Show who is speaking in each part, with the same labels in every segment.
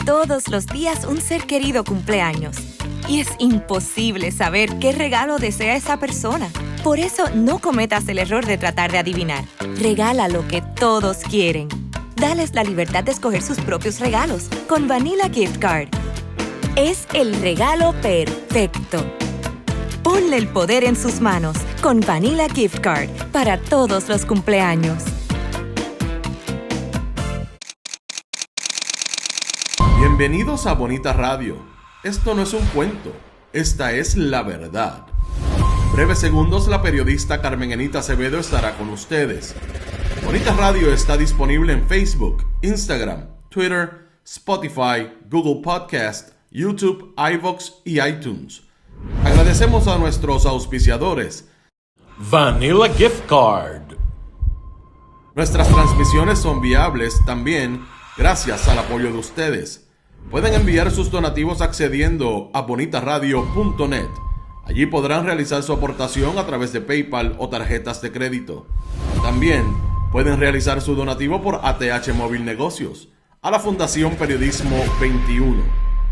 Speaker 1: Todos los días un ser querido cumple años. Y es imposible saber qué regalo desea esa persona. Por eso no cometas el error de tratar de adivinar. Regala lo que todos quieren. Dales la libertad de escoger sus propios regalos con Vanilla Gift Card. Es el regalo perfecto. Ponle el poder en sus manos con Vanilla Gift Card para todos los cumpleaños.
Speaker 2: Bienvenidos a Bonita Radio. Esto no es un cuento, esta es la verdad. En breves segundos, la periodista Carmen Enita Acevedo estará con ustedes. Bonita Radio está disponible en Facebook, Instagram, Twitter, Spotify, Google Podcast, YouTube, iVoox y iTunes. Agradecemos a nuestros auspiciadores.
Speaker 3: Vanilla Gift Card.
Speaker 2: Nuestras transmisiones son viables también gracias al apoyo de ustedes. Pueden enviar sus donativos accediendo a bonitaradio.net. Allí podrán realizar su aportación a través de PayPal o tarjetas de crédito. También pueden realizar su donativo por ATH Móvil Negocios a la Fundación Periodismo 21.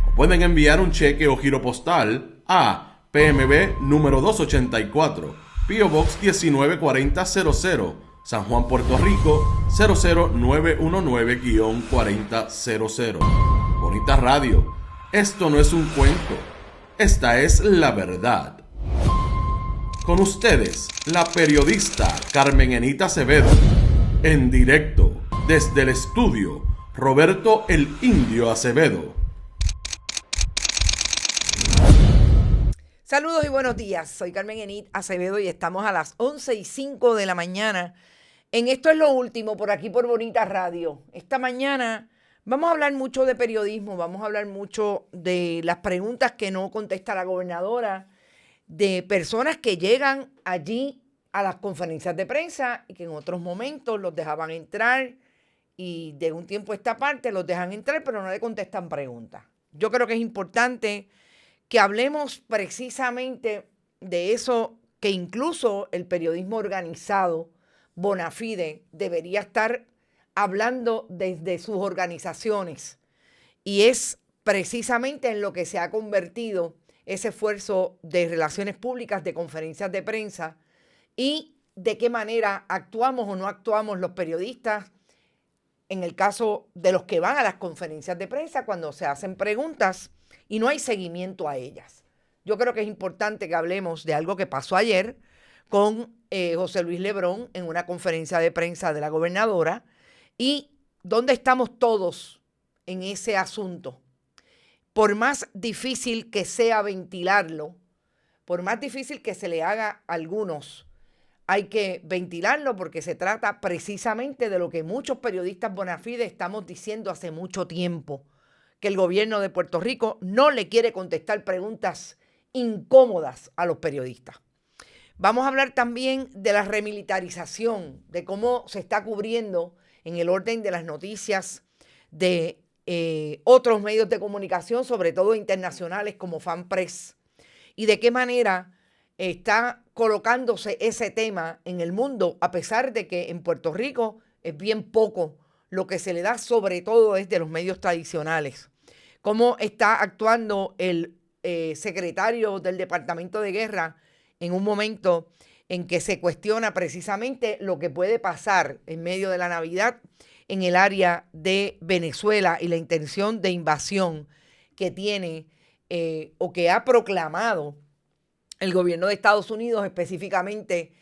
Speaker 2: O pueden enviar un cheque o giro postal a PMB número 284, P.O. Box 194000, San Juan, Puerto Rico 00919-4000. Bonita Radio, esto no es un cuento, esta es la verdad. Con ustedes, la periodista Carmen Enita Acevedo, en directo desde el estudio Roberto el Indio Acevedo.
Speaker 4: Saludos y buenos días, soy Carmen Enita Acevedo y estamos a las 11:05 de la mañana. En Esto es lo Último, por aquí por Bonita Radio. Esta mañana vamos a hablar mucho de periodismo, vamos a hablar mucho de las preguntas que no contesta la gobernadora, de personas que llegan allí a las conferencias de prensa y que en otros momentos los dejaban entrar y de un tiempo a esta parte los dejan entrar pero no le contestan preguntas. Yo creo que es importante que hablemos precisamente de eso que incluso el periodismo organizado bona fide debería estar hablando desde sus organizaciones, y es precisamente en lo que se ha convertido ese esfuerzo de relaciones públicas, de conferencias de prensa, y de qué manera actuamos o no actuamos los periodistas en el caso de los que van a las conferencias de prensa cuando se hacen preguntas y no hay seguimiento a ellas. Yo creo que es importante que hablemos de algo que pasó ayer con José Luis Lebrón en una conferencia de prensa de la gobernadora y dónde estamos todos en ese asunto. Por más difícil que sea ventilarlo, por más difícil que se le haga a algunos, hay que ventilarlo porque se trata precisamente de lo que muchos periodistas bona fide estamos diciendo hace mucho tiempo, que el gobierno de Puerto Rico no le quiere contestar preguntas incómodas a los periodistas. Vamos a hablar también de la remilitarización, de cómo se está cubriendo en el orden de las noticias de otros medios de comunicación, sobre todo internacionales como FanPress, y de qué manera está colocándose ese tema en el mundo, a pesar de que en Puerto Rico es bien poco lo que se le da, sobre todo desde los medios tradicionales. Cómo está actuando el secretario del Departamento de Guerra en un momento en que se cuestiona precisamente lo que puede pasar en medio de la Navidad en el área de Venezuela y la intención de invasión que tiene o que ha proclamado el gobierno de Estados Unidos, específicamente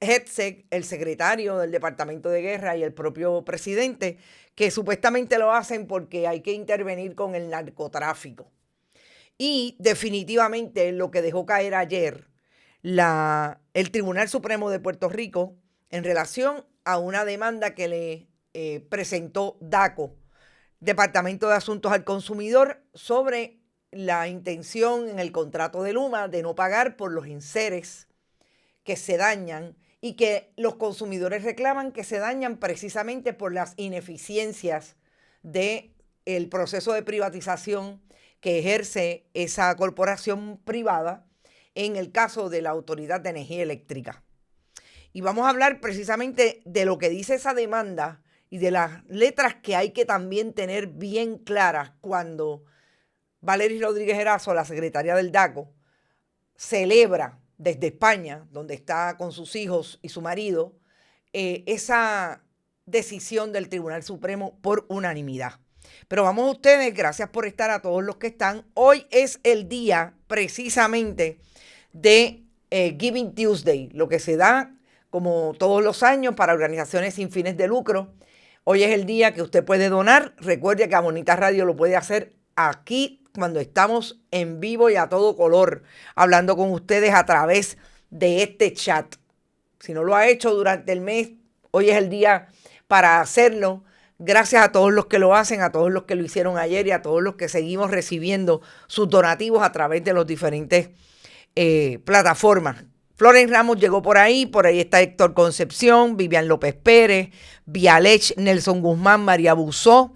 Speaker 4: Hegseth, el secretario del Departamento de Guerra, y el propio presidente, que supuestamente lo hacen porque hay que intervenir con el narcotráfico. Y definitivamente lo que dejó caer ayer el Tribunal Supremo de Puerto Rico en relación a una demanda que le presentó DACO, Departamento de Asuntos al Consumidor, sobre la intención en el contrato de Luma de no pagar por los enseres que se dañan y que los consumidores reclaman que se dañan precisamente por las ineficiencias del proceso de privatización que ejerce esa corporación privada en el caso de la Autoridad de Energía Eléctrica. Y vamos a hablar precisamente de lo que dice esa demanda y de las letras que hay que también tener bien claras cuando Valery Rodríguez Erazo, la secretaria del DACO, celebra desde España, donde está con sus hijos y su marido, esa decisión del Tribunal Supremo por unanimidad. Pero vamos a ustedes, gracias por estar a todos los que están. Hoy es el día precisamente de Giving Tuesday, lo que se da como todos los años para organizaciones sin fines de lucro. Hoy es el día que usted puede donar. Recuerde que a Bonita Radio lo puede hacer aquí cuando estamos en vivo y a todo color, hablando con ustedes a través de este chat. Si no lo ha hecho durante el mes, hoy es el día para hacerlo. Gracias a todos los que lo hacen, a todos los que lo hicieron ayer y a todos los que seguimos recibiendo sus donativos a través de las diferentes plataformas. Flores Ramos llegó por ahí está Héctor Concepción, Vivian López Pérez, Vialech, Nelson Guzmán, María Buzó,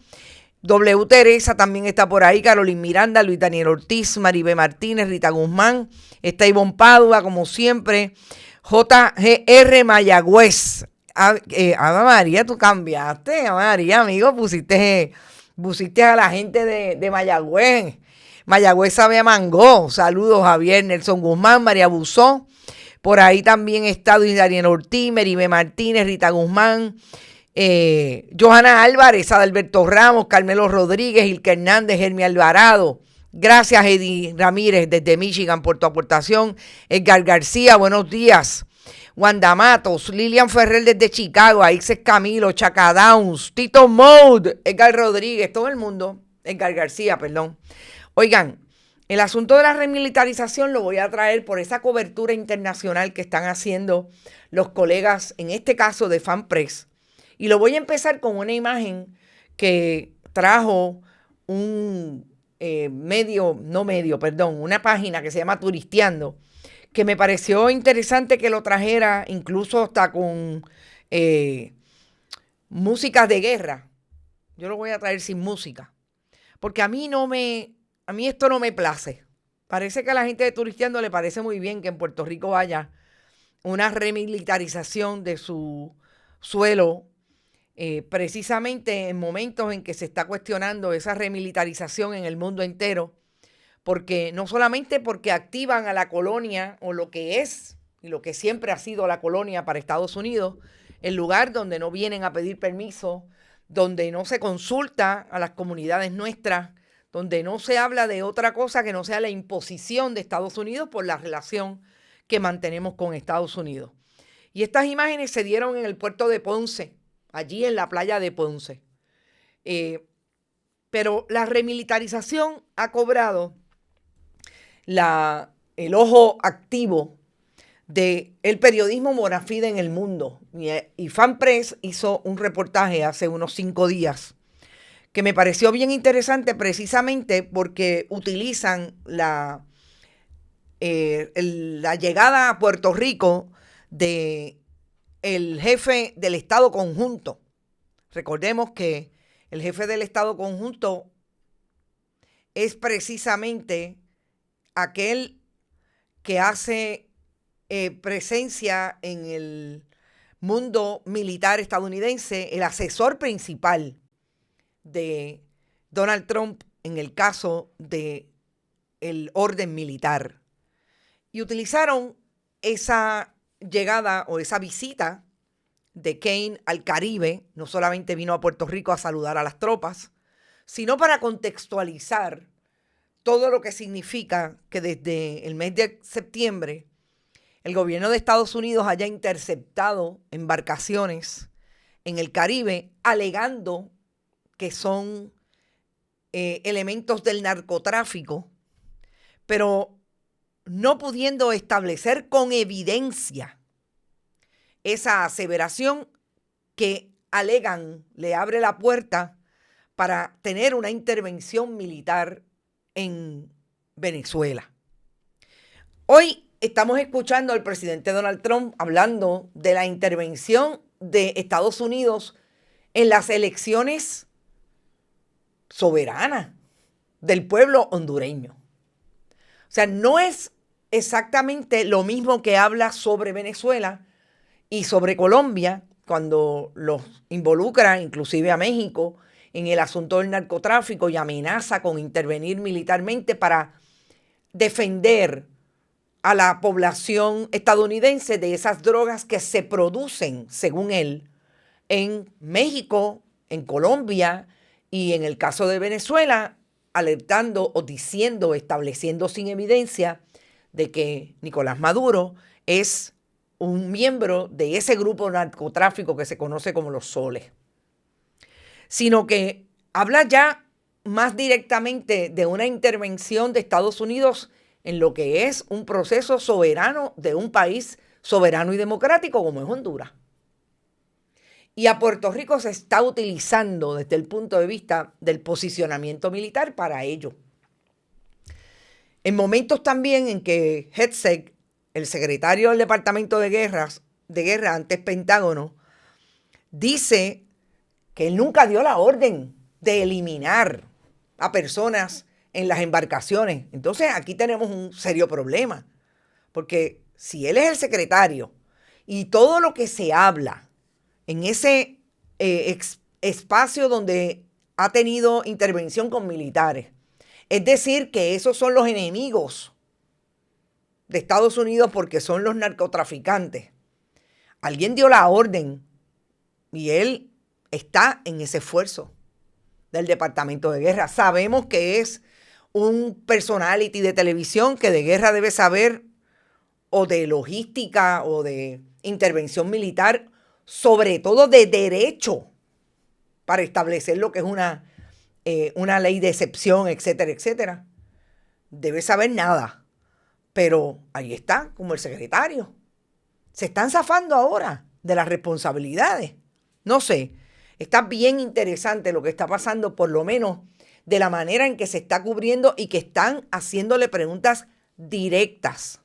Speaker 4: W. Teresa también está por ahí, Carolyn Miranda, Luis Daniel Ortiz, Maribé Martínez, Rita Guzmán, está Ivonne Padua, como siempre, JGR Mayagüez. Ave María, tú cambiaste, Ave María, amigo, pusiste a la gente de Mayagüez. Mayagüez sabe a mango. Saludos, Javier, Nelson Guzmán, María Buzó. Por ahí también está Luis Daniel Ortiz, Meribé Martínez, Rita Guzmán, Johanna Álvarez, Adalberto Ramos, Carmelo Rodríguez, Ilka Hernández, Germi Alvarado. Gracias, Eddie Ramírez, desde Michigan, por tu aportación. Edgar García, buenos días. Wanda Matos, Lilian Ferrer desde Chicago, Aixes Camilo, Chaca Downs, Tito Mode, Edgar Rodríguez, todo el mundo, Edgar García, perdón. Oigan, el asunto de la remilitarización lo voy a traer por esa cobertura internacional que están haciendo los colegas, en este caso de FanPress. Y lo voy a empezar con una imagen que trajo una página que se llama Turisteando, que me pareció interesante que lo trajera, incluso hasta con músicas de guerra. Yo lo voy a traer sin música, porque a mí esto no me place. Parece que a la gente de Turisteando le parece muy bien que en Puerto Rico haya una remilitarización de su suelo, precisamente en momentos en que se está cuestionando esa remilitarización en el mundo entero, porque no solamente porque activan a la colonia, o lo que es y lo que siempre ha sido la colonia para Estados Unidos, el lugar donde no vienen a pedir permiso, donde no se consulta a las comunidades nuestras, donde no se habla de otra cosa que no sea la imposición de Estados Unidos por la relación que mantenemos con Estados Unidos. Y estas imágenes se dieron en el puerto de Ponce, allí en la playa de Ponce. Pero la remilitarización ha cobrado el ojo activo del periodismo bona fide en el mundo. Y FanPress hizo un reportaje hace unos 5 días que me pareció bien interesante, precisamente porque utilizan la llegada a Puerto Rico de el jefe del Estado Conjunto. Recordemos que el jefe del Estado Conjunto es precisamente aquel que hace presencia en el mundo militar estadounidense, el asesor principal de Donald Trump en el caso del orden militar. Y utilizaron esa llegada o esa visita de Kane al Caribe. No solamente vino a Puerto Rico a saludar a las tropas, sino para contextualizar todo lo que significa que desde el mes de septiembre el gobierno de Estados Unidos haya interceptado embarcaciones en el Caribe alegando que son elementos del narcotráfico, pero no pudiendo establecer con evidencia esa aseveración que alegan le abre la puerta para tener una intervención militar en Venezuela. Hoy estamos escuchando al presidente Donald Trump hablando de la intervención de Estados Unidos en las elecciones soberanas del pueblo hondureño. O sea, no es exactamente lo mismo que habla sobre Venezuela y sobre Colombia cuando los involucra, inclusive a México, en el asunto del narcotráfico y amenaza con intervenir militarmente para defender a la población estadounidense de esas drogas que se producen, según él, en México, en Colombia y en el caso de Venezuela, alertando o diciendo, estableciendo sin evidencia de que Nicolás Maduro es un miembro de ese grupo narcotráfico que se conoce como los Soles. Sino que habla ya más directamente de una intervención de Estados Unidos en lo que es un proceso soberano de un país soberano y democrático como es Honduras. Y a Puerto Rico se está utilizando desde el punto de vista del posicionamiento militar para ello. En momentos también en que Hegseth, el secretario del Departamento de Guerra, antes Pentágono, dice que él nunca dio la orden de eliminar a personas en las embarcaciones. Entonces aquí tenemos un serio problema, porque si él es el secretario y todo lo que se habla en ese espacio donde ha tenido intervención con militares, es decir, que esos son los enemigos de Estados Unidos porque son los narcotraficantes. Alguien dio la orden y él está en ese esfuerzo del Departamento de Guerra. Sabemos que es un personality de televisión que de guerra debe saber, o de logística, o de intervención militar, sobre todo de derecho, para establecer lo que es una ley de excepción, etcétera, etcétera. Debe saber nada, pero ahí está, como el secretario. Se están zafando ahora de las responsabilidades. No sé, está bien interesante lo que está pasando, por lo menos de la manera en que se está cubriendo y que están haciéndole preguntas directas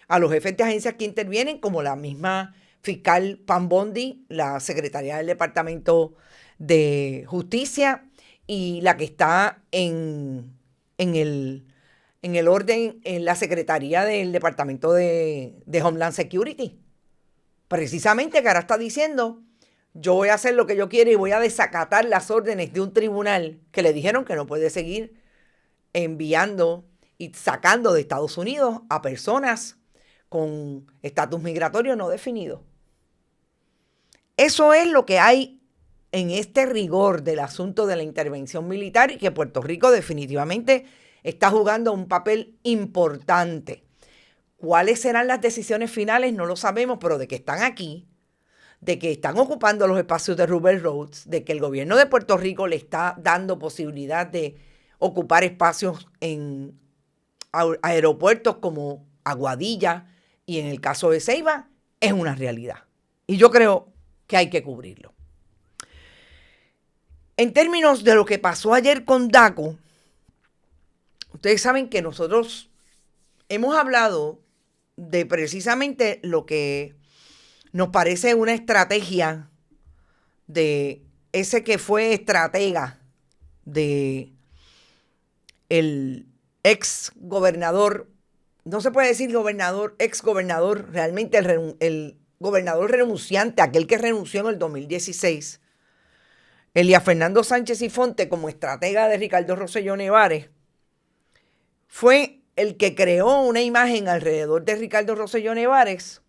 Speaker 4: a los jefes de agencias que intervienen, como la misma fiscal Pam Bondi, la secretaria del Departamento de Justicia y la que está en el orden, en la Secretaría del Departamento de Homeland Security. Precisamente que ahora está diciendo, yo voy a hacer lo que yo quiero y voy a desacatar las órdenes de un tribunal que le dijeron que no puede seguir enviando y sacando de Estados Unidos a personas con estatus migratorio no definido. Eso es lo que hay en este rigor del asunto de la intervención militar, y que Puerto Rico definitivamente está jugando un papel importante. ¿Cuáles serán las decisiones finales? No lo sabemos, pero de que están aquí, de que están ocupando los espacios de Rubber Roads, de que el gobierno de Puerto Rico le está dando posibilidad de ocupar espacios en aeropuertos como Aguadilla y en el caso de Ceiba, es una realidad. Y yo creo que hay que cubrirlo. En términos de lo que pasó ayer con DACO, ustedes saben que nosotros hemos hablado de precisamente lo que nos parece una estrategia de ese que fue estratega de el ex gobernador, no se puede decir gobernador, ex gobernador, realmente el gobernador renunciante, aquel que renunció en el 2016, Elías Fernando Sánchez y Fonte, como estratega de Ricardo Rosselló Nevares, fue el que creó una imagen alrededor de Ricardo Rosselló Nevares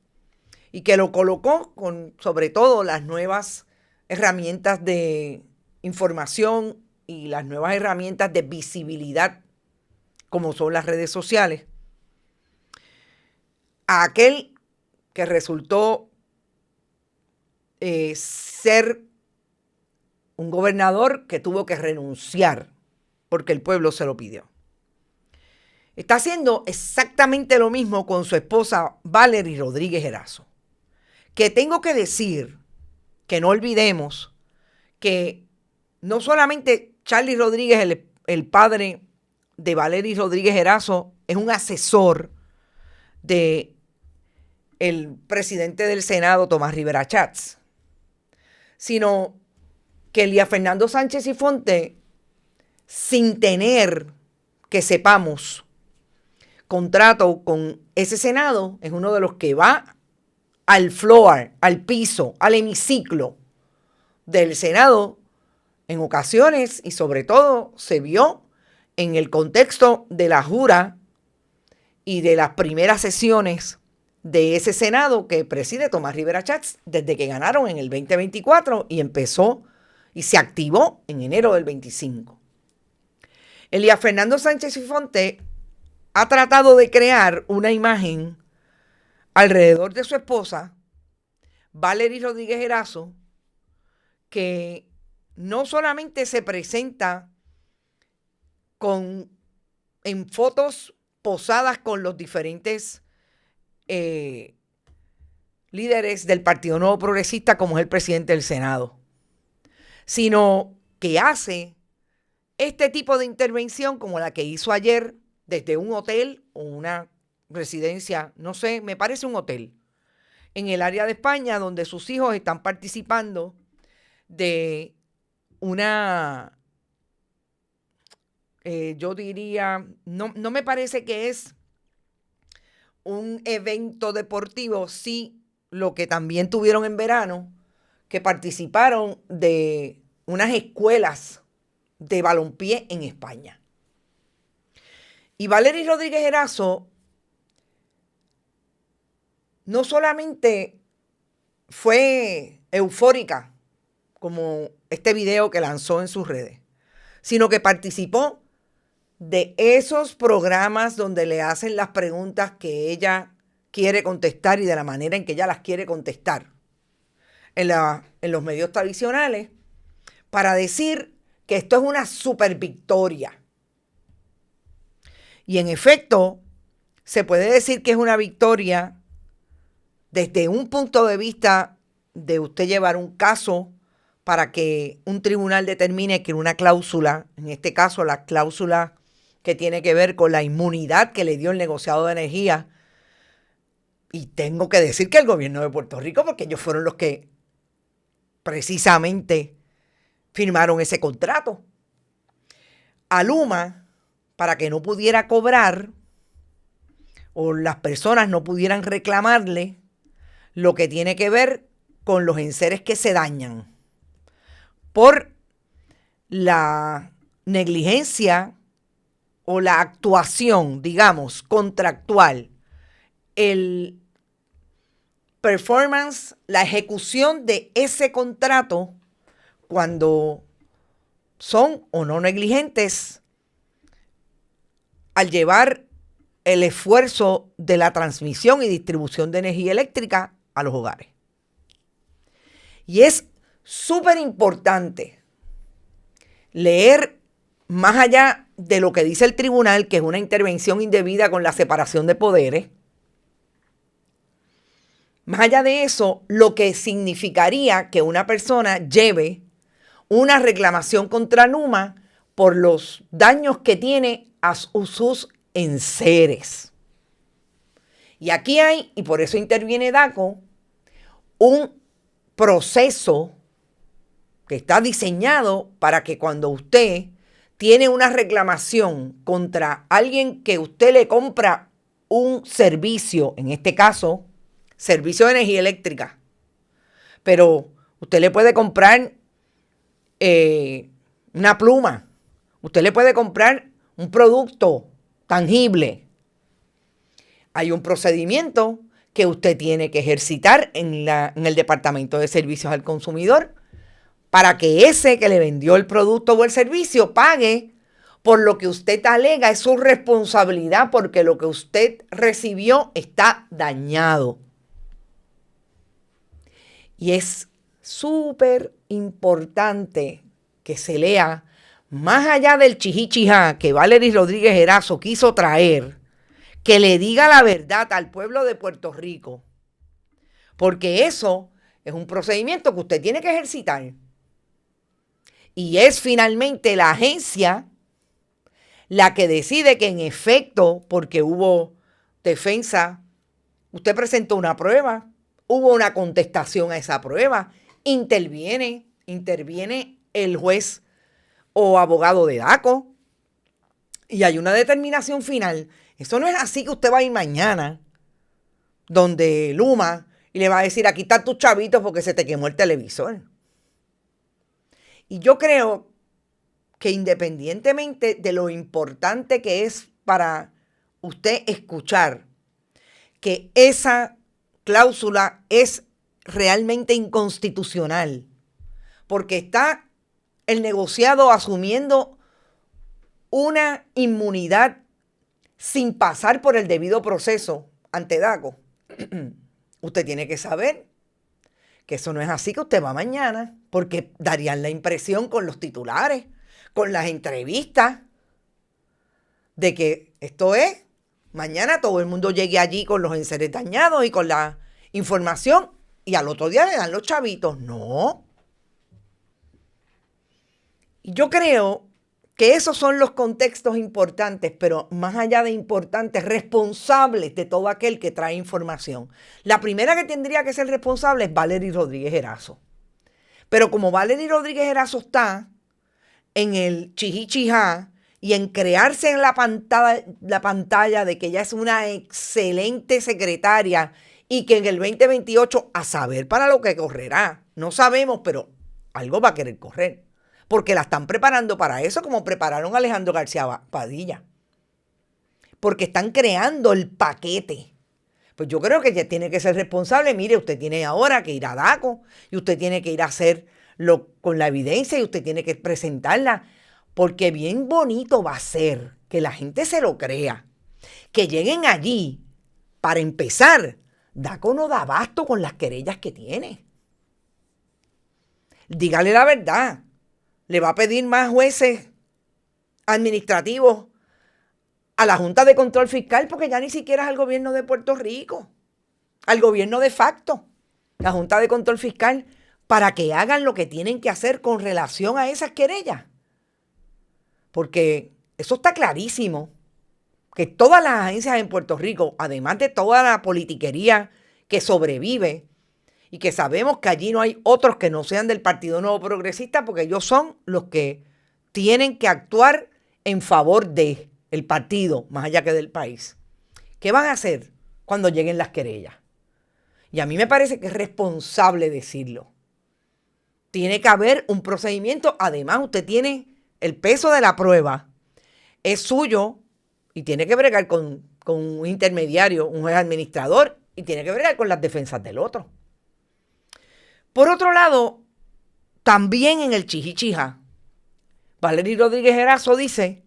Speaker 4: y que lo colocó con, sobre todo, las nuevas herramientas de información y las nuevas herramientas de visibilidad, como son las redes sociales, a aquel que resultó ser un gobernador que tuvo que renunciar porque el pueblo se lo pidió. Está haciendo exactamente lo mismo con su esposa Valery Rodríguez Erazo. Que tengo que decir, que no olvidemos, que no solamente Charlie Rodríguez, el padre de Valery Rodríguez Erazo, es un asesor de el presidente del Senado, Tomás Rivera Schatz, sino que Elías Fernando Sánchez y Fonte, sin tener, que sepamos, contrato con ese Senado, es uno de los que va al floor, al piso, al hemiciclo del Senado, en ocasiones y sobre todo se vio en el contexto de la jura y de las primeras sesiones de ese Senado que preside Tomás Rivera Schatz desde que ganaron en el 2024 y empezó y se activó en enero del 25. Elías Fernando Sánchez Fifonte ha tratado de crear una imagen alrededor de su esposa, Valery Rodríguez Erazo, que no solamente se presenta en fotos posadas con los diferentes líderes del Partido Nuevo Progresista, como es el presidente del Senado, sino que hace este tipo de intervención como la que hizo ayer desde un hotel o una residencia, no sé, me parece un hotel, en el área de España, donde sus hijos están participando de una, yo diría, no me parece que es un evento deportivo, sí lo que también tuvieron en verano, que participaron de unas escuelas de balompié en España. Y Valery Rodríguez Erazo no solamente fue eufórica como este video que lanzó en sus redes, sino que participó de esos programas donde le hacen las preguntas que ella quiere contestar y de la manera en que ella las quiere contestar en los medios tradicionales, para decir que esto es una super victoria. Y en efecto, se puede decir que es una victoria desde un punto de vista de usted llevar un caso para que un tribunal determine que una cláusula, en este caso la cláusula que tiene que ver con la inmunidad que le dio el negociado de energía, y tengo que decir que el gobierno de Puerto Rico, porque ellos fueron los que precisamente firmaron ese contrato, a Luma, para que no pudiera cobrar o las personas no pudieran reclamarle lo que tiene que ver con los enseres que se dañan por la negligencia o la actuación, digamos, contractual, el performance, la ejecución de ese contrato cuando son o no negligentes al llevar el esfuerzo de la transmisión y distribución de energía eléctrica a los hogares. Y es súper importante leer más allá de lo que dice el tribunal, que es una intervención indebida con la separación de poderes. Más allá de eso, lo que significaría que una persona lleve una reclamación contra Luma por los daños que tiene a sus enseres. Y aquí hay, y por eso interviene DACO, un proceso que está diseñado para que cuando usted tiene una reclamación contra alguien que usted le compra un servicio, en este caso, servicio de energía eléctrica, pero usted le puede comprar una pluma, usted le puede comprar un producto tangible. Hay un procedimiento que usted tiene que ejercitar en el Departamento de Servicios al Consumidor para que ese que le vendió el producto o el servicio pague por lo que usted alega. Es su responsabilidad porque lo que usted recibió está dañado. Y es súper importante que se lea, más allá del chihichijá que Valery Rodríguez Erazo quiso traer, que le diga la verdad al pueblo de Puerto Rico, porque eso es un procedimiento que usted tiene que ejercitar. Y es finalmente la agencia la que decide que en efecto, porque hubo defensa, usted presentó una prueba, hubo una contestación a esa prueba, interviene el juez o abogado de DACO y hay una determinación final. Eso no es así que usted va a ir mañana donde Luma y le va a decir, aquí están tus chavitos porque se te quemó el televisor. Y yo creo que independientemente de lo importante que es para usted escuchar que esa cláusula es realmente inconstitucional, porque está el negociado asumiendo una inmunidad sin pasar por el debido proceso ante DACO. Usted tiene que saber que eso no es así, que usted va mañana, porque darían la impresión con los titulares, con las entrevistas, de que esto es, mañana todo el mundo llegue allí con los enseres dañados y con la información y al otro día le dan los chavitos. No. Y yo creo que esos son los contextos importantes, pero más allá de importantes, responsables de todo aquel que trae información. La primera que tendría que ser responsable es Valery Rodríguez Erazo. Pero como Valery Rodríguez Erazo está en el chijí-chijá y en crearse en la pantalla de que ella es una excelente secretaria y que en el 2028, a saber para lo que correrá, no sabemos, pero algo va a querer correr. Porque la están preparando para eso, como prepararon a Alejandro García Padilla. Porque están creando el paquete. Pues yo creo que ella tiene que ser responsable. Mire, usted tiene ahora que ir a DACO y usted tiene que ir a hacerlo con la evidencia y usted tiene que presentarla. Porque bien bonito va a ser que la gente se lo crea. Que lleguen allí, para empezar, DACO no da abasto con las querellas que tiene. Dígale la verdad. Le va a pedir más jueces administrativos a la Junta de Control Fiscal porque ya ni siquiera es al gobierno de Puerto Rico, al gobierno de facto, la Junta de Control Fiscal, para que hagan lo que tienen que hacer con relación a esas querellas. Porque eso está clarísimo, que todas las agencias en Puerto Rico, además de toda la politiquería que sobrevive, y que sabemos que allí no hay otros que no sean del Partido Nuevo Progresista, porque ellos son los que tienen que actuar en favor del partido, más allá que del país. ¿Qué van a hacer cuando lleguen las querellas? Y a mí me parece que es responsable decirlo. Tiene que haber un procedimiento. Además, usted tiene el peso de la prueba, es suyo, y tiene que bregar con un intermediario, un juez administrador, y tiene que bregar con las defensas del otro. Por otro lado, también en el chijí-chijá, Valery Rodríguez Erazo dice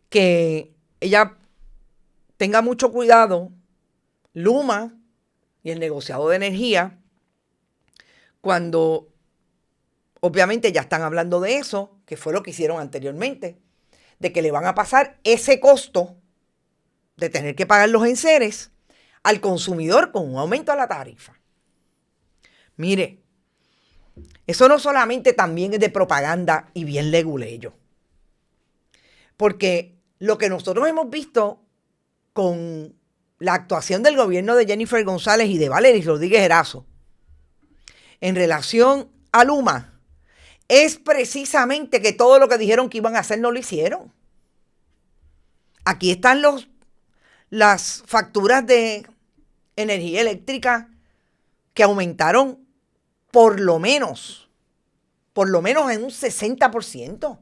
Speaker 4: que ella tenga mucho cuidado, Luma y el negociado de energía, cuando obviamente ya están hablando de eso, que fue lo que hicieron anteriormente, de que le van a pasar ese costo de tener que pagar los enseres al consumidor con un aumento a la tarifa. Mire, eso no solamente también es de propaganda y bien leguleyo. Porque lo que nosotros hemos visto con la actuación del gobierno de Jennifer González y de Valery Rodríguez Erazo en relación a Luma es precisamente que todo lo que dijeron que iban a hacer no lo hicieron. Aquí están las facturas de energía eléctrica que aumentaron por lo menos en un 60%.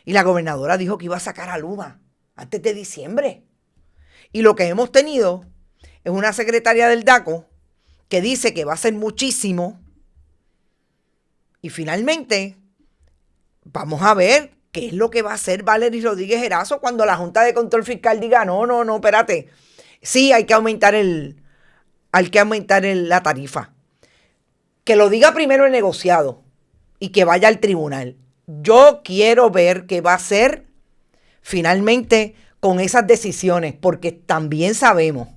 Speaker 4: Y la gobernadora dijo que iba a sacar a Luma antes de diciembre. Y lo que hemos tenido es una secretaria del DACO que dice que va a ser muchísimo. Y finalmente, vamos a ver qué es lo que va a hacer Valery Rodríguez Erazo cuando la Junta de Control Fiscal diga, no, espérate. Sí, hay que aumentar la tarifa. Que lo diga primero el negociado y que vaya al tribunal. Yo quiero ver qué va a hacer finalmente con esas decisiones, porque también sabemos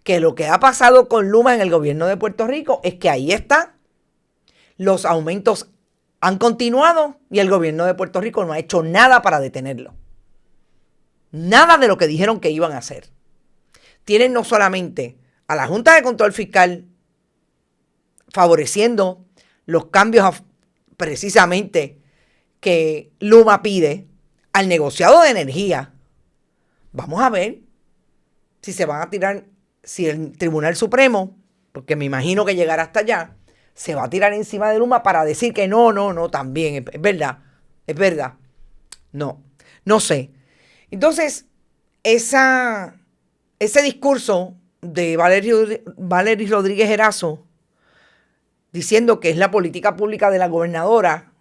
Speaker 4: que lo que ha pasado con Luma en el gobierno de Puerto Rico es que ahí está, los aumentos han continuado y el gobierno de Puerto Rico no ha hecho nada para detenerlo. Nada de lo que dijeron que iban a hacer. Tienen no solamente a la Junta de Control Fiscal favoreciendo los cambios precisamente que Luma pide al negociado de energía. Vamos a ver si se van a tirar, si el Tribunal Supremo porque me imagino que llegará hasta allá, se va a tirar encima de Luma para decir que no, también, es verdad. No sé. Entonces, ese discurso de Valery Rodríguez Erazo, diciendo que es la política pública de la gobernadora,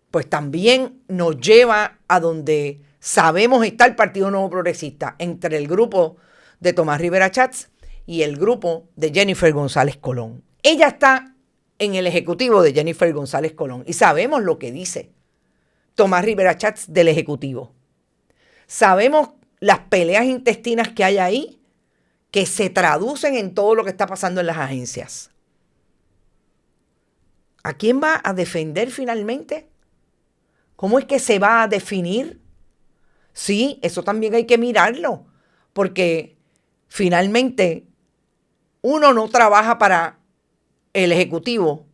Speaker 4: pues también nos lleva a donde sabemos está el Partido Nuevo Progresista, entre el grupo de Tomás Rivera Chats y el grupo de Jennifer González Colón. Ella está en el ejecutivo de Jennifer González Colón y sabemos lo que dice Tomás Rivera Chats del ejecutivo. Sabemos las peleas intestinas que hay ahí, que se traducen en todo lo que está pasando en las agencias. ¿A quién va a defender finalmente? ¿Cómo es que se va a definir? Sí, eso también hay que mirarlo, porque finalmente uno no trabaja para el Ejecutivo,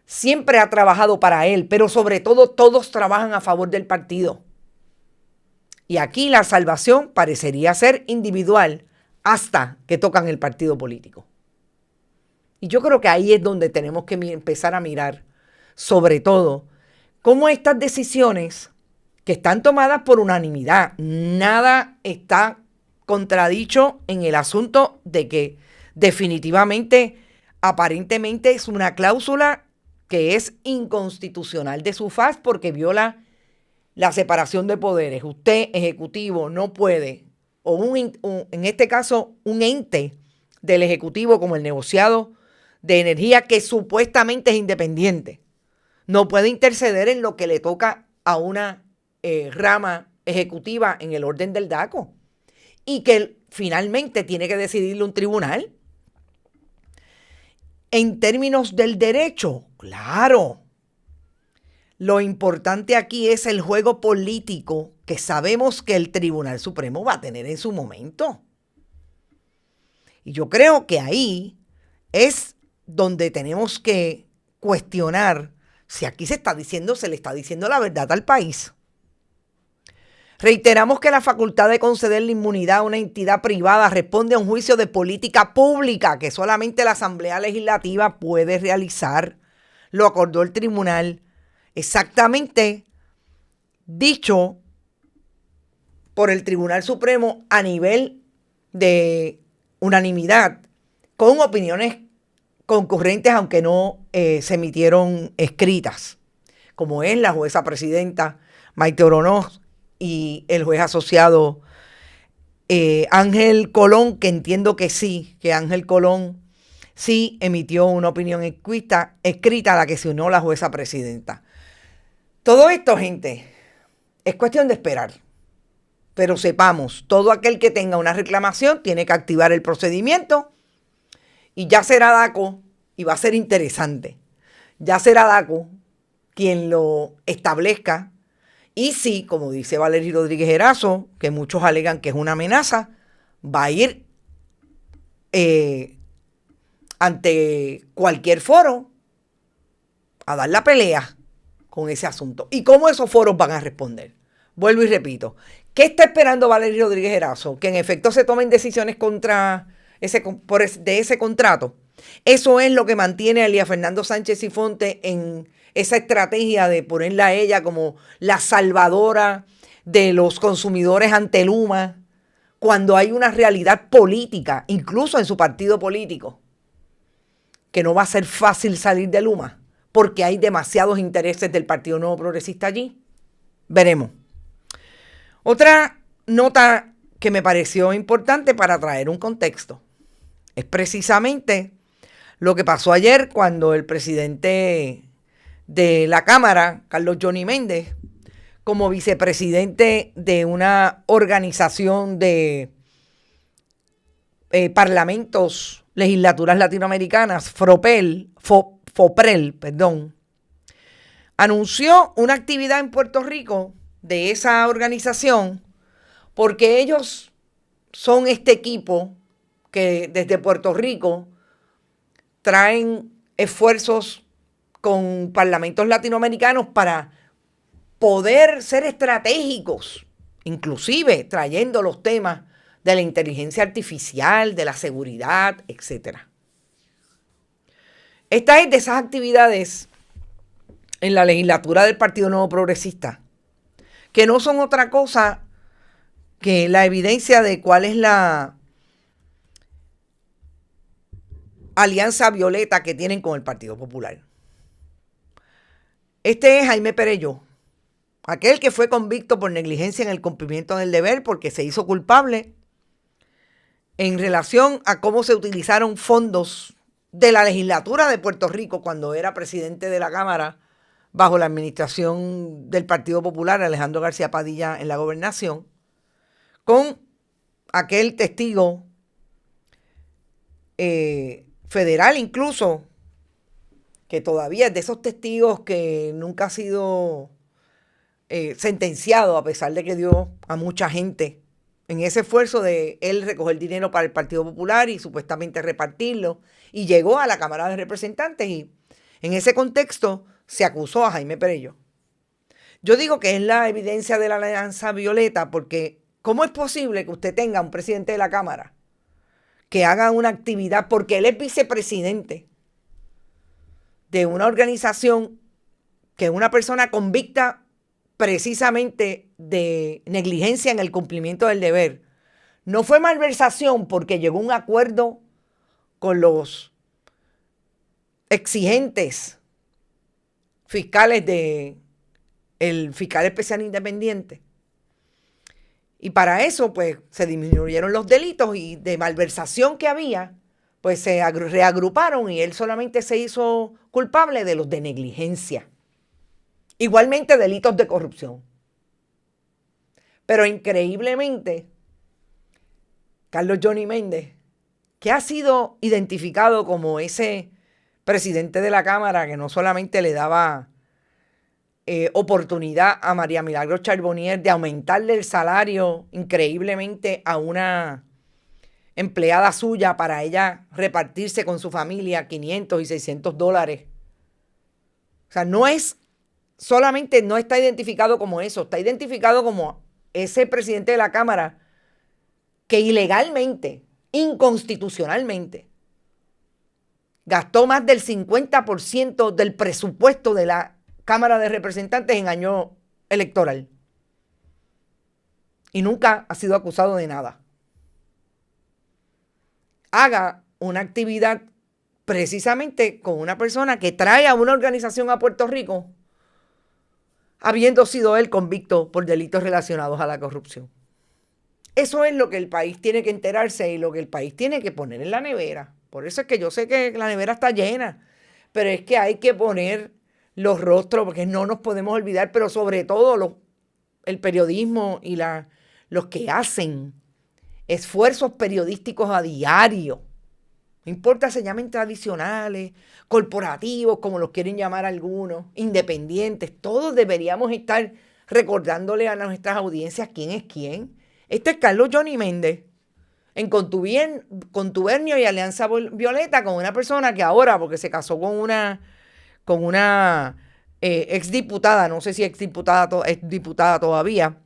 Speaker 4: siempre ha trabajado para él, pero sobre todo todos trabajan a favor del partido. Y aquí la salvación parecería ser individual hasta que tocan el partido político. Y yo creo que ahí es donde tenemos que empezar a mirar, sobre todo, cómo estas decisiones que están tomadas por unanimidad, nada está contradicho en el asunto de que definitivamente, aparentemente es una cláusula que es inconstitucional de su faz porque viola la separación de poderes. Usted, ejecutivo, no puede, en este caso, un ente del ejecutivo como el negociado de energía que supuestamente es independiente, no puede interceder en lo que le toca a una rama ejecutiva en el orden del DACO y que finalmente tiene que decidirle un tribunal. En términos del derecho, claro. Lo importante aquí es el juego político que sabemos que el Tribunal Supremo va a tener en su momento. Y yo creo que ahí es donde tenemos que cuestionar si aquí se le está diciendo la verdad al país. Reiteramos que la facultad de conceder la inmunidad a una entidad privada responde a un juicio de política pública que solamente la Asamblea Legislativa puede realizar. Lo acordó el tribunal. Exactamente dicho por el Tribunal Supremo a nivel de unanimidad, con opiniones concurrentes, aunque no se emitieron escritas, como es la jueza presidenta Maite Oronoz y el juez asociado Ángel Colón, que entiendo que sí, que Ángel Colón sí emitió una opinión escrita a la que se unió la jueza presidenta. Todo esto, gente, es cuestión de esperar. Pero sepamos, todo aquel que tenga una reclamación tiene que activar el procedimiento y ya será DACO, y va a ser interesante, ya será DACO quien lo establezca. Y sí, como dice Valery Rodríguez Erazo, que muchos alegan que es una amenaza, va a ir ante cualquier foro a dar la pelea con ese asunto. ¿Y cómo esos foros van a responder? Vuelvo y repito. ¿Qué está esperando Valery Rodríguez Erazo? Que en efecto se tomen decisiones de ese contrato. Eso es lo que mantiene a Elía Fernando Sánchez Sifonte en esa estrategia de ponerla a ella como la salvadora de los consumidores ante Luma, cuando hay una realidad política, incluso en su partido político, que no va a ser fácil salir de Luma, porque hay demasiados intereses del Partido Nuevo Progresista allí. Veremos. Otra nota que me pareció importante para traer un contexto es precisamente lo que pasó ayer cuando el presidente de la Cámara, Carlos Johnny Méndez, como vicepresidente de una organización de parlamentos, legislaturas latinoamericanas, FOPREL, anunció una actividad en Puerto Rico de esa organización porque ellos son este equipo que desde Puerto Rico traen esfuerzos con parlamentos latinoamericanos para poder ser estratégicos, inclusive trayendo los temas de la inteligencia artificial, de la seguridad, etc. Esta es de esas actividades en la legislatura del Partido Nuevo Progresista, que no son otra cosa que la evidencia de cuál es la alianza violeta que tienen con el Partido Popular. Este es Jaime Perelló, aquel que fue convicto por negligencia en el cumplimiento del deber porque se hizo culpable en relación a cómo se utilizaron fondos de la legislatura de Puerto Rico cuando era presidente de la Cámara bajo la administración del Partido Popular, Alejandro García Padilla, en la gobernación, con aquel testigo federal incluso, que todavía es de esos testigos que nunca ha sido sentenciado, a pesar de que dio a mucha gente en ese esfuerzo de él recoger dinero para el Partido Popular y supuestamente repartirlo, y llegó a la Cámara de Representantes, y en ese contexto se acusó a Jaime Perelló. Yo digo que es la evidencia de la alianza violeta, porque ¿cómo es posible que usted tenga un presidente de la Cámara que haga una actividad, porque él es vicepresidente de una organización que es una persona convicta precisamente de negligencia en el cumplimiento del deber? No fue malversación porque llegó a un acuerdo con los exigentes fiscales del fiscal especial independiente. Y para eso, pues, se disminuyeron los delitos y de malversación que había, pues se reagruparon y él solamente se hizo culpable de los de negligencia. Igualmente delitos de corrupción. Pero increíblemente, Carlos Johnny Méndez, que ha sido identificado como ese presidente de la Cámara que no solamente le daba oportunidad a María Milagros Charbonnier de aumentarle el salario increíblemente a una empleada suya para ella repartirse con su familia $500 y $600. O sea, no está identificado como eso, está identificado como ese presidente de la Cámara que ilegalmente, inconstitucionalmente, gastó más del 50% del presupuesto de la Cámara de Representantes en año electoral. Y nunca ha sido acusado de nada. Haga una actividad precisamente con una persona que trae a una organización a Puerto Rico, habiendo sido él convicto por delitos relacionados a la corrupción. Eso es lo que el país tiene que enterarse y lo que el país tiene que poner en la nevera. Por eso es que yo sé que la nevera está llena, pero es que hay que poner los rostros, porque no nos podemos olvidar, pero sobre todo el periodismo y los que hacen esfuerzos periodísticos a diario. No importa si se llamen tradicionales, corporativos, como los quieren llamar algunos, independientes, todos deberíamos estar recordándole a nuestras audiencias quién es quién. Este es Carlos Johnny Méndez, en contubernio y alianza violeta con una persona que ahora, porque se casó con una exdiputada, no sé si es diputada todavía,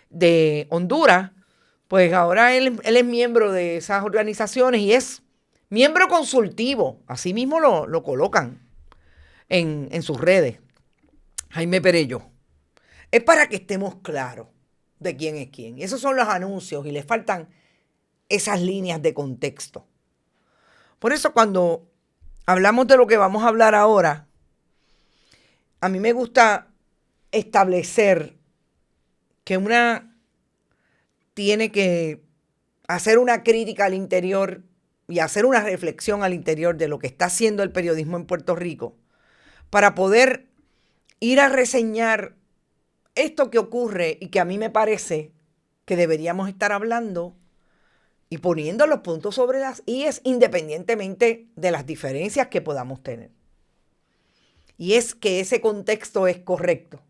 Speaker 4: de Honduras, pues ahora él es miembro de esas organizaciones y es miembro consultivo, así mismo lo colocan en sus redes. Jaime Perelló. Es para que estemos claros de quién es quién. Y esos son los anuncios y les faltan esas líneas de contexto. Por eso cuando hablamos de lo que vamos a hablar ahora, a mí me gusta establecer que una tiene que hacer una crítica al interior y hacer una reflexión al interior de lo que está haciendo el periodismo en Puerto Rico para poder ir a reseñar esto que ocurre y que a mí me parece que deberíamos estar hablando y poniendo los puntos sobre las íes independientemente de las diferencias que podamos tener. Y es que ese contexto es correcto.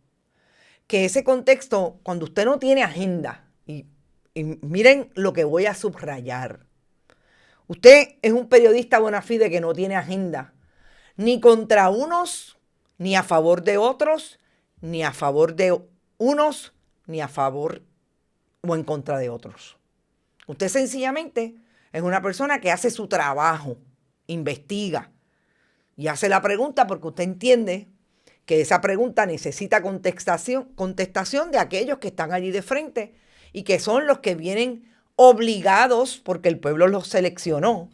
Speaker 4: Que ese contexto, cuando usted no tiene agenda, y miren lo que voy a subrayar. Usted es un periodista bona fide que no tiene agenda, ni contra unos, ni a favor de otros, ni a favor de unos, ni a favor o en contra de otros. Usted sencillamente es una persona que hace su trabajo, investiga, Y hace la pregunta porque usted entiende que esa pregunta necesita contestación de aquellos que están allí de frente y que son los que vienen obligados, porque el pueblo los seleccionó,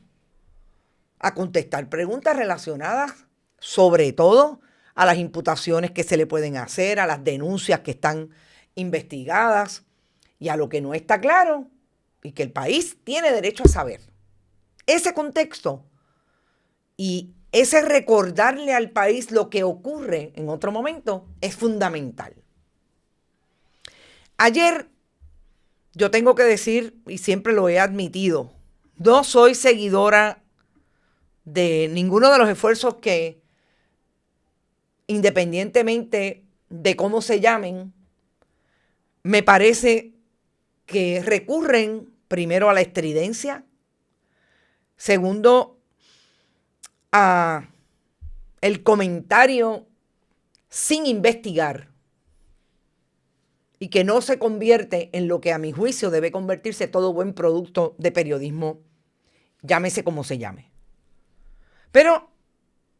Speaker 4: a contestar preguntas relacionadas sobre todo a las imputaciones que se le pueden hacer, a las denuncias que están investigadas y a lo que no está claro y que el país tiene derecho a saber. Ese contexto y ese recordarle al país lo que ocurre en otro momento es fundamental. Ayer, yo tengo que decir, y siempre lo he admitido, no soy seguidora de ninguno de los esfuerzos que, independientemente de cómo se llamen, me parece que recurren primero a la estridencia, segundo a el comentario sin investigar y que no se convierte en lo que a mi juicio debe convertirse todo buen producto de periodismo, llámese como se llame. Pero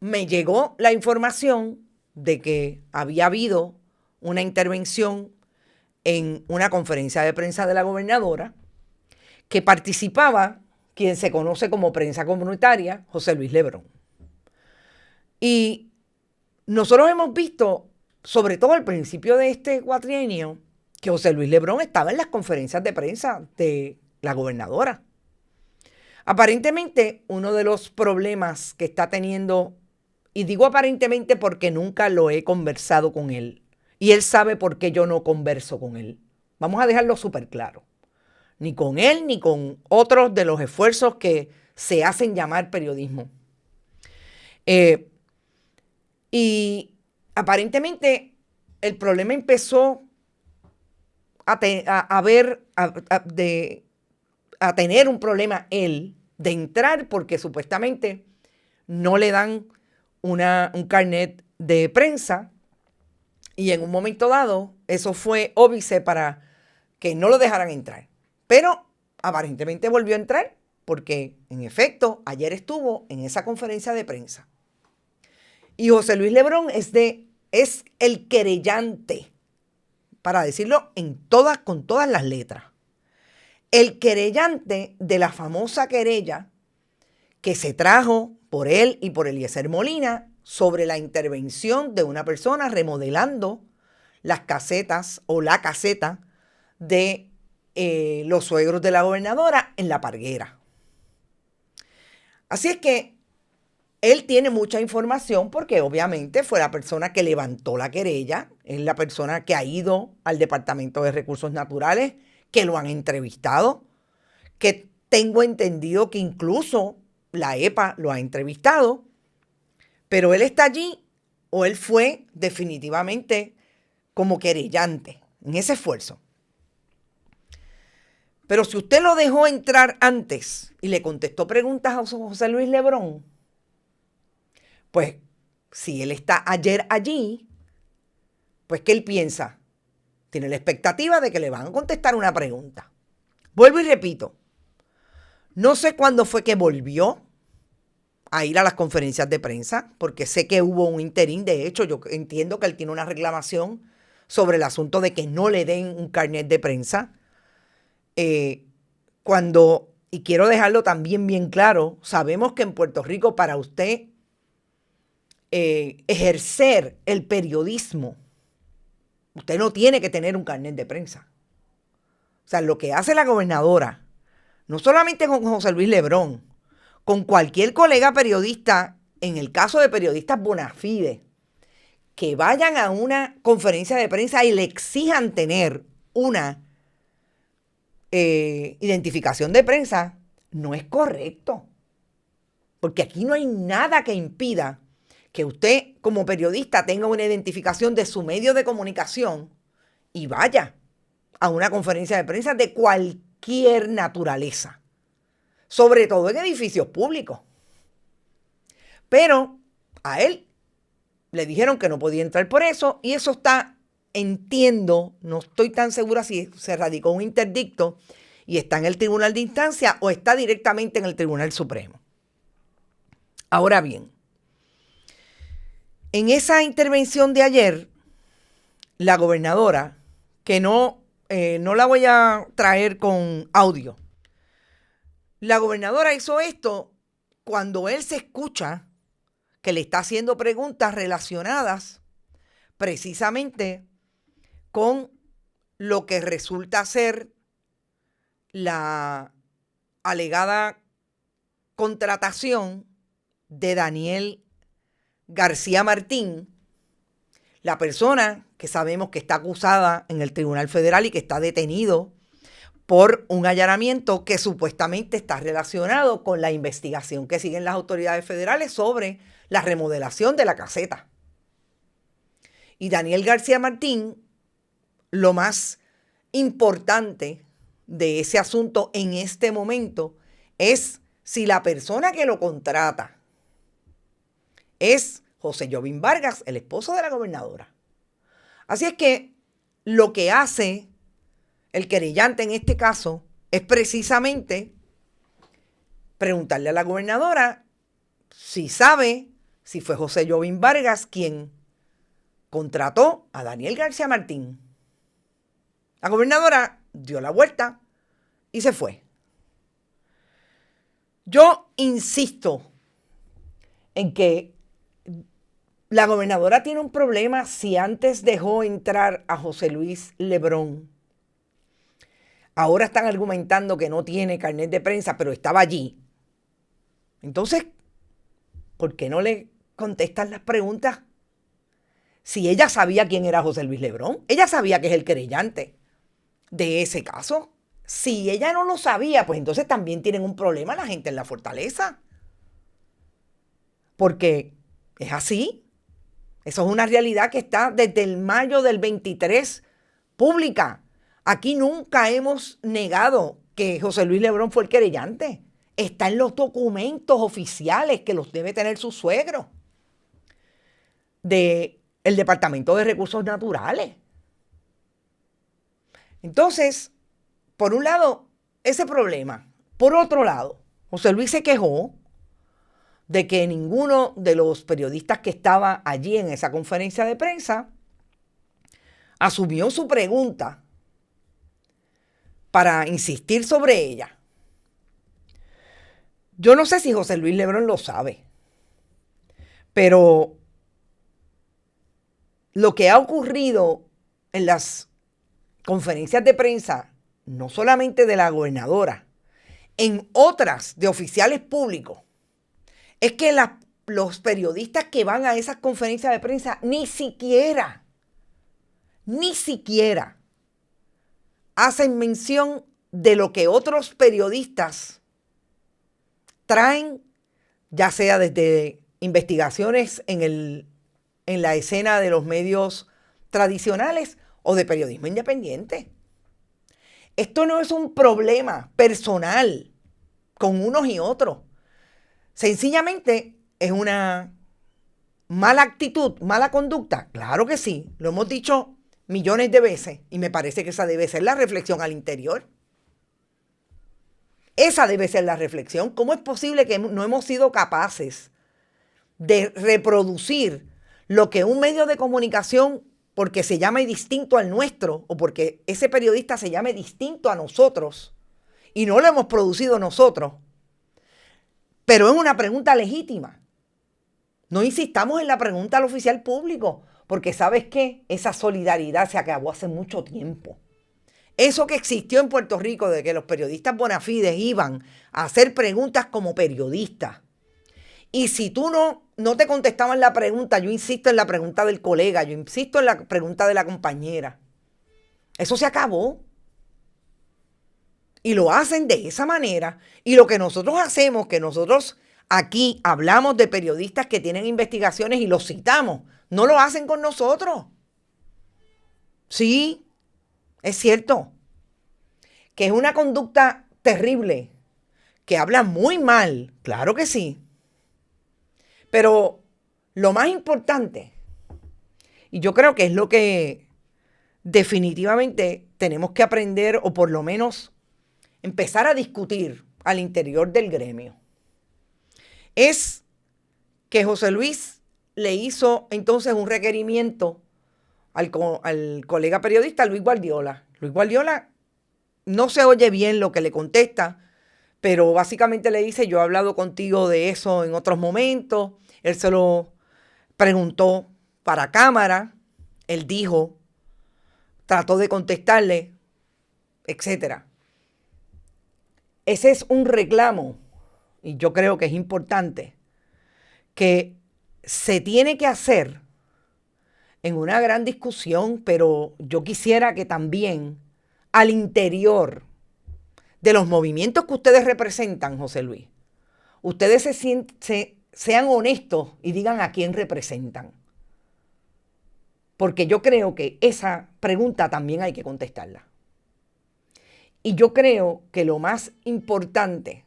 Speaker 4: me llegó la información de que había habido una intervención en una conferencia de prensa de la gobernadora que participaba quien se conoce como prensa comunitaria, José Luis Lebrón. Y nosotros hemos visto, sobre todo al principio de este cuatrienio, que José Luis Lebrón estaba en las conferencias de prensa de la gobernadora. Aparentemente, uno de los problemas que está teniendo, y digo aparentemente porque nunca lo he conversado con él, y él sabe por qué yo no converso con él. Vamos a dejarlo súper claro. Ni con él, ni con otros de los esfuerzos que se hacen llamar periodismo. Y aparentemente el problema empezó a tener un problema él de entrar porque supuestamente no le dan un carnet de prensa y en un momento dado eso fue óbice para que no lo dejaran entrar. Pero aparentemente volvió a entrar porque en efecto ayer estuvo en esa conferencia de prensa. Y José Luis Lebrón es el querellante, para decirlo con todas las letras. El querellante de la famosa querella que se trajo por él y por Eliezer Molina sobre la intervención de una persona remodelando las casetas o la caseta de los suegros de la gobernadora en La Parguera. Así es que él tiene mucha información porque obviamente fue la persona que levantó la querella, es la persona que ha ido al Departamento de Recursos Naturales, que lo han entrevistado, que tengo entendido que incluso la EPA lo ha entrevistado, pero él está allí o él fue definitivamente como querellante en ese esfuerzo. Pero si usted lo dejó entrar antes y le contestó preguntas a José Luis Lebrón, pues si él está ayer allí, pues ¿qué él piensa? Tiene la expectativa de que le van a contestar una pregunta. Vuelvo y repito, no sé cuándo fue que volvió a ir a las conferencias de prensa, porque sé que hubo un interín. De hecho, yo entiendo que él tiene una reclamación sobre el asunto de que no le den un carnet de prensa. Y quiero dejarlo también bien claro, sabemos que en Puerto Rico para usted ejercer el periodismo, usted no tiene que tener un carnet de prensa. O sea, lo que hace la gobernadora, no solamente con José Luis Lebrón, con cualquier colega periodista, en el caso de periodistas bona fide, que vayan a una conferencia de prensa y le exijan tener una identificación de prensa, no es correcto. Porque aquí no hay nada que impida que usted como periodista tenga una identificación de su medio de comunicación y vaya a una conferencia de prensa de cualquier naturaleza, sobre todo en edificios públicos. Pero a él le dijeron que no podía entrar por eso y eso está, entiendo, no estoy tan segura si se radicó un interdicto y está en el Tribunal de Instancia o está directamente en el Tribunal Supremo. Ahora bien, En esa intervención de ayer, la gobernadora, que no la voy a traer con audio, la gobernadora hizo esto cuando él se escucha que le está haciendo preguntas relacionadas precisamente con lo que resulta ser la alegada contratación de Daniel García Martín, la persona que sabemos que está acusada en el Tribunal Federal y que está detenido por un allanamiento que supuestamente está relacionado con la investigación que siguen las autoridades federales sobre la remodelación de la caseta. Y Daniel García Martín, lo más importante de ese asunto en este momento es si la persona que lo contrata es José Jovín Vargas, el esposo de la gobernadora. Así es que lo que hace el querellante en este caso es precisamente preguntarle a la gobernadora si sabe si fue José Jovín Vargas quien contrató a Daniel García Martín. La gobernadora dio la vuelta y se fue. Yo insisto en que la gobernadora tiene un problema si antes dejó entrar a José Luis Lebrón. Ahora están argumentando que no tiene carnet de prensa, pero estaba allí. Entonces, ¿por qué no le contestan las preguntas? Si ella sabía quién era José Luis Lebrón, ella sabía que es el querellante de ese caso. Si ella no lo sabía, pues entonces también tienen un problema la gente en la fortaleza. Porque es así. Eso es una realidad que está desde el mayo del 23 pública. Aquí nunca hemos negado que José Luis Lebrón fue el querellante. Está en los documentos oficiales que los debe tener su suegro del Departamento de Recursos Naturales. Entonces, por un lado, ese problema. Por otro lado, José Luis se quejó de que ninguno de los periodistas que estaba allí en esa conferencia de prensa asumió su pregunta para insistir sobre ella. Yo no sé si José Luis Lebrón lo sabe, pero lo que ha ocurrido en las conferencias de prensa, no solamente de la gobernadora, en otras de oficiales públicos, es que los periodistas que van a esas conferencias de prensa ni siquiera hacen mención de lo que otros periodistas traen, ya sea desde investigaciones en la escena de los medios tradicionales o de periodismo independiente. Esto no es un problema personal con unos y otros. Sencillamente es una mala actitud, mala conducta. Claro que sí, lo hemos dicho millones de veces y me parece que esa debe ser la reflexión al interior. Esa debe ser la reflexión. ¿Cómo es posible que no hemos sido capaces de reproducir lo que un medio de comunicación, porque se llame distinto al nuestro o porque ese periodista se llame distinto a nosotros y no lo hemos producido nosotros? Pero es una pregunta legítima. No insistamos en la pregunta al oficial público, porque ¿sabes qué? Esa solidaridad se acabó hace mucho tiempo. Eso que existió en Puerto Rico de que los periodistas bona fides iban a hacer preguntas como periodistas. Y si tú no te contestaban la pregunta, yo insisto en la pregunta del colega, yo insisto en la pregunta de la compañera. Eso se acabó. Y lo hacen de esa manera. Y lo que nosotros hacemos, que nosotros aquí hablamos de periodistas que tienen investigaciones y los citamos, no lo hacen con nosotros. Sí, es cierto que es una conducta terrible, que habla muy mal, claro que sí. Pero lo más importante, y yo creo que es lo que definitivamente tenemos que aprender, o por lo menos empezar a discutir al interior del gremio, es que José Luis le hizo entonces un requerimiento al colega periodista Luis Guardiola. Luis Guardiola no se oye bien lo que le contesta, pero básicamente le dice, yo he hablado contigo de eso en otros momentos. Él se lo preguntó para cámara, él dijo, trató de contestarle, etcétera. Ese es un reclamo, y yo creo que es importante, que se tiene que hacer en una gran discusión, pero yo quisiera que también al interior de los movimientos que ustedes representan, José Luis, ustedes sean honestos y digan a quién representan. Porque yo creo que esa pregunta también hay que contestarla. Y yo creo que lo más importante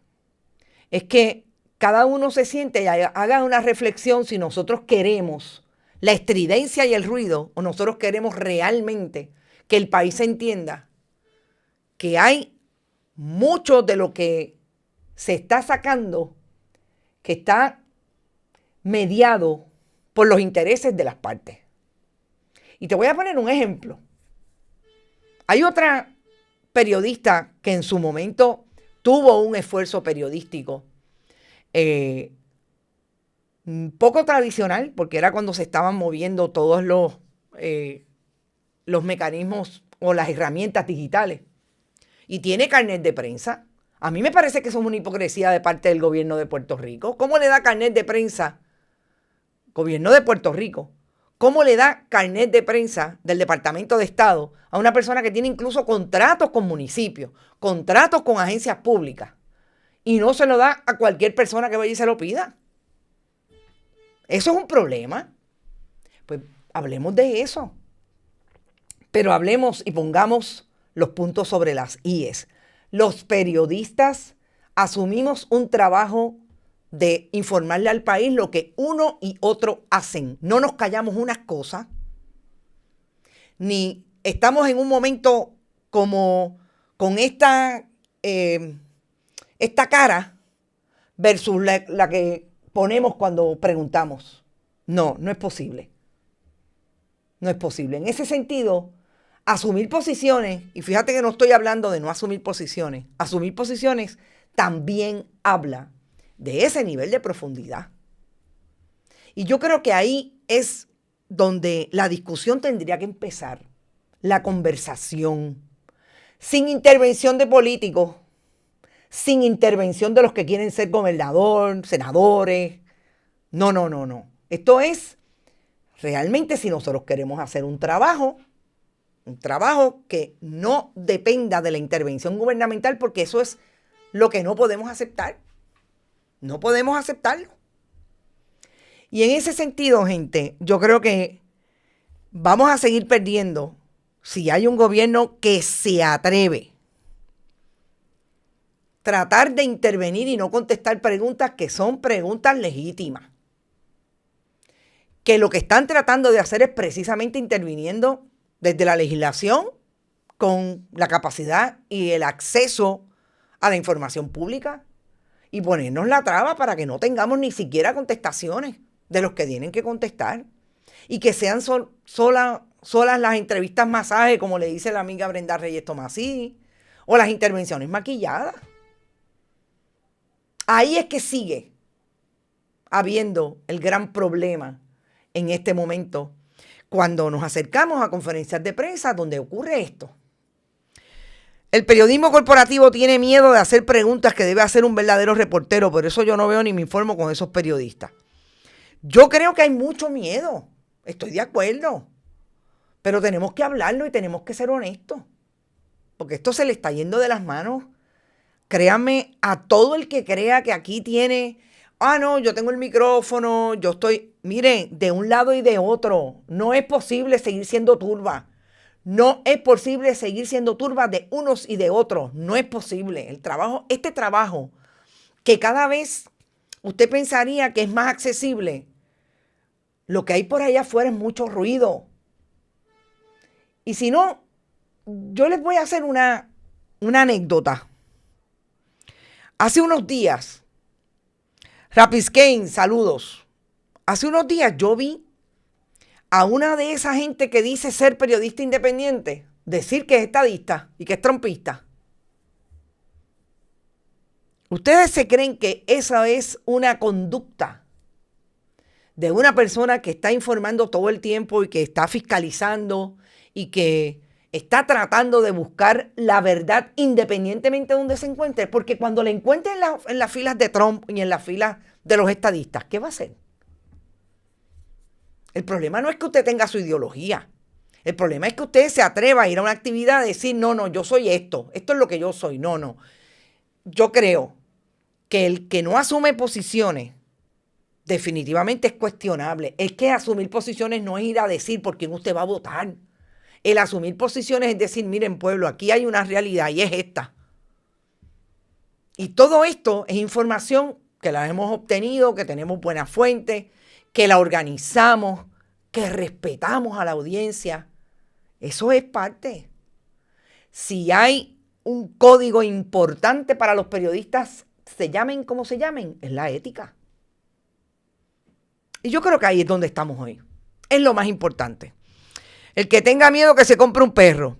Speaker 4: es que cada uno se siente y haga una reflexión si nosotros queremos la estridencia y el ruido o nosotros queremos realmente que el país entienda que hay mucho de lo que se está sacando que está mediado por los intereses de las partes. Y te voy a poner un ejemplo. Hay otra periodista que en su momento tuvo un esfuerzo periodístico un poco tradicional, porque era cuando se estaban moviendo todos los mecanismos o las herramientas digitales. Y tiene carnet de prensa. A mí me parece que eso es una hipocresía de parte del gobierno de Puerto Rico. ¿Cómo le da carnet de prensa? Gobierno de Puerto Rico. ¿Cómo le da carnet de prensa del Departamento de Estado a una persona que tiene incluso contratos con municipios, contratos con agencias públicas, y no se lo da a cualquier persona que vaya y se lo pida? ¿Eso es un problema? Pues hablemos de eso. Pero hablemos y pongamos los puntos sobre las íes. Los periodistas asumimos un trabajo de informarle al país lo que uno y otro hacen. No nos callamos unas cosas, ni estamos en un momento como con esta cara versus la que ponemos cuando preguntamos. No, no es posible. No es posible. En ese sentido, asumir posiciones, y fíjate que no estoy hablando de no asumir posiciones también habla de ese nivel de profundidad. Y yo creo que ahí es donde la discusión tendría que empezar, la conversación, sin intervención de políticos, sin intervención de los que quieren ser gobernador, senadores. No. Esto es realmente si nosotros queremos hacer un trabajo que no dependa de la intervención gubernamental, porque eso es lo que no podemos aceptar. No podemos aceptarlo. Y en ese sentido, gente, yo creo que vamos a seguir perdiendo si hay un gobierno que se atreve a tratar de intervenir y no contestar preguntas que son preguntas legítimas. Que lo que están tratando de hacer es precisamente interviniendo desde la legislación con la capacidad y el acceso a la información pública y ponernos la traba para que no tengamos ni siquiera contestaciones de los que tienen que contestar y que sean solas las entrevistas masaje, como le dice la amiga Brenda Reyes Tomasí, o las intervenciones maquilladas. Ahí es que sigue habiendo el gran problema en este momento cuando nos acercamos a conferencias de prensa donde ocurre esto. El periodismo corporativo tiene miedo de hacer preguntas que debe hacer un verdadero reportero, por eso yo no veo ni me informo con esos periodistas. Yo creo que hay mucho miedo, estoy de acuerdo, pero tenemos que hablarlo y tenemos que ser honestos, porque esto se le está yendo de las manos. Créanme, a todo el que crea que aquí tiene, no, yo tengo el micrófono, yo estoy, miren, de un lado y de otro, no es posible seguir siendo turba. No es posible seguir siendo turba de unos y de otros. No es posible. Este trabajo que cada vez usted pensaría que es más accesible, lo que hay por allá afuera es mucho ruido. Y si no, yo les voy a hacer una anécdota. Hace unos días, Rapisquein, saludos hace unos días yo vi a una de esa gente que dice ser periodista independiente decir que es estadista y que es trumpista. ¿Ustedes se creen que esa es una conducta de una persona que está informando todo el tiempo y que está fiscalizando y que está tratando de buscar la verdad independientemente de donde se encuentre? Porque cuando le encuentre en las filas de Trump y en las filas de los estadistas, ¿qué va a hacer? El problema no es que usted tenga su ideología. El problema es que usted se atreva a ir a una actividad a decir, no, yo soy esto es lo que yo soy. No. Yo creo que el que no asume posiciones definitivamente es cuestionable. Es que asumir posiciones no es ir a decir por quién usted va a votar. El asumir posiciones es decir, miren pueblo, aquí hay una realidad y es esta. Y todo esto es información que la hemos obtenido, que tenemos buenas fuentes, que la organizamos, que respetamos a la audiencia. Eso es parte. Si hay un código importante para los periodistas, se llamen como se llamen, es la ética. Y yo creo que ahí es donde estamos hoy. Es lo más importante. El que tenga miedo que se compre un perro.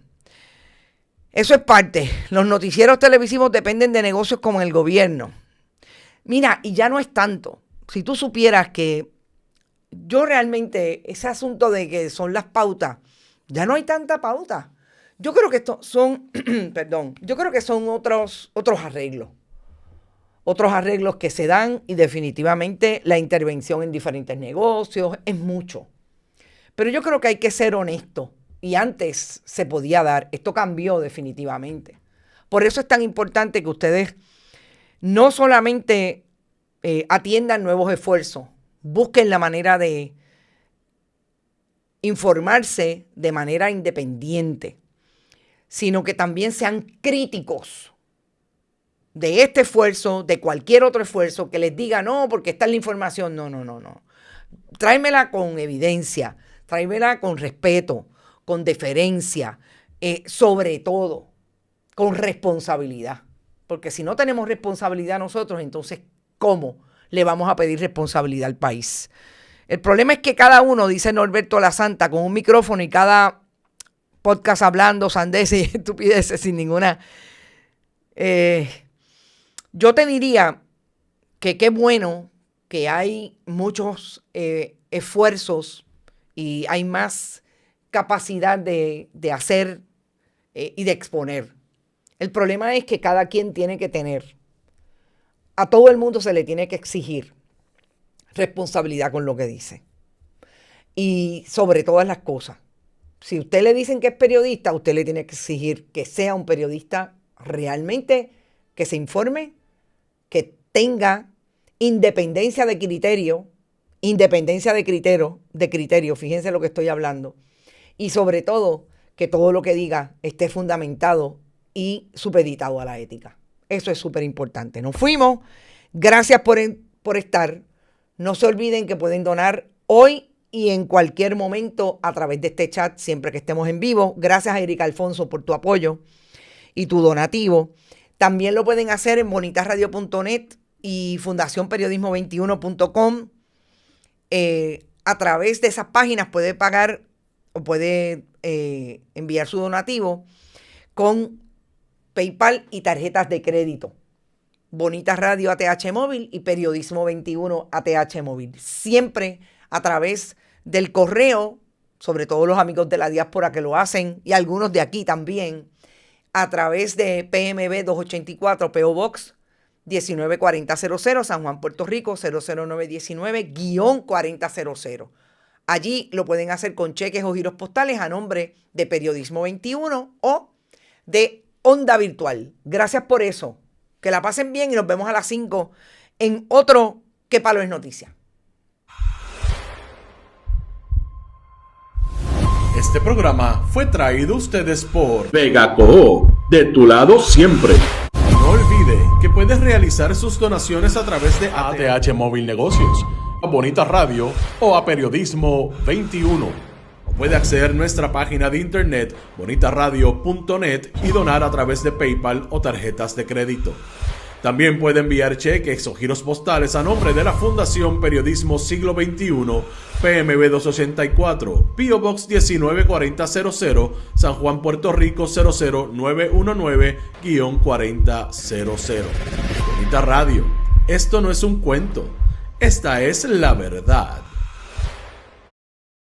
Speaker 4: Eso es parte. Los noticieros televisivos dependen de negocios como el gobierno. Mira, y ya no es tanto. Si tú supieras que yo realmente, ese asunto de que son las pautas, ya no hay tanta pauta. Yo creo que estos son, yo creo que son otros arreglos. Otros arreglos que se dan y definitivamente la intervención en diferentes negocios es mucho. Pero yo creo que hay que ser honesto. Y antes se podía dar. Esto cambió definitivamente. Por eso es tan importante que ustedes no solamente atiendan nuevos esfuerzos, busquen la manera de informarse de manera independiente, sino que también sean críticos de este esfuerzo, de cualquier otro esfuerzo, que les diga, no, porque esta es la información. No. Tráemela con evidencia, tráemela con respeto, con deferencia, sobre todo, con responsabilidad. Porque si no tenemos responsabilidad nosotros, entonces, ¿cómo le vamos a pedir responsabilidad al país? El problema es que cada uno, dice Norberto La Santa, con un micrófono y cada podcast hablando sandeces y estupideces sin ninguna... yo te diría que qué bueno que hay muchos esfuerzos y hay más capacidad de hacer y de exponer. El problema es que cada quien tiene que tener, a todo el mundo se le tiene que exigir responsabilidad con lo que dice. Y sobre todas las cosas, si usted le dicen que es periodista, usted le tiene que exigir que sea un periodista realmente, que se informe, que tenga independencia de criterio, fíjense lo que estoy hablando, y sobre todo que todo lo que diga esté fundamentado y supeditado a la ética. Eso es súper importante. Nos fuimos. Gracias por estar. No se olviden que pueden donar hoy y en cualquier momento a través de este chat, siempre que estemos en vivo. Gracias a Erika Alfonso por tu apoyo y tu donativo. También lo pueden hacer en bonitasradio.net y fundacionperiodismo21.com. A través de esas páginas puede pagar o puede enviar su donativo con PayPal y tarjetas de crédito. Bonitas Radio ATH Móvil y Periodismo 21 ATH Móvil. Siempre a través del correo, sobre todo los amigos de la diáspora que lo hacen y algunos de aquí también, a través de PMB 284 PO Box 194000 San Juan, Puerto Rico 00919-4000. Allí lo pueden hacer con cheques o giros postales a nombre de Periodismo 21 o de Onda Virtual. Gracias por eso. Que la pasen bien y nos vemos a las 5 en otro Que Palo es Noticia.
Speaker 2: Este programa fue traído a ustedes por
Speaker 3: Vega Coop, de tu lado siempre.
Speaker 2: No olvide que puedes realizar sus donaciones a través de
Speaker 3: ATH Móvil Negocios, a Bonita Radio o a Periodismo 21.
Speaker 2: O puede acceder a nuestra página de internet bonitasradio.net y donar a través de PayPal o tarjetas de crédito. También puede enviar cheques o giros postales a nombre de la Fundación Periodismo Siglo XXI, PMB 284, P.O. Box 194000, San Juan, Puerto Rico 00919-4000. Bonita Radio, esto no es un cuento, esta es la verdad.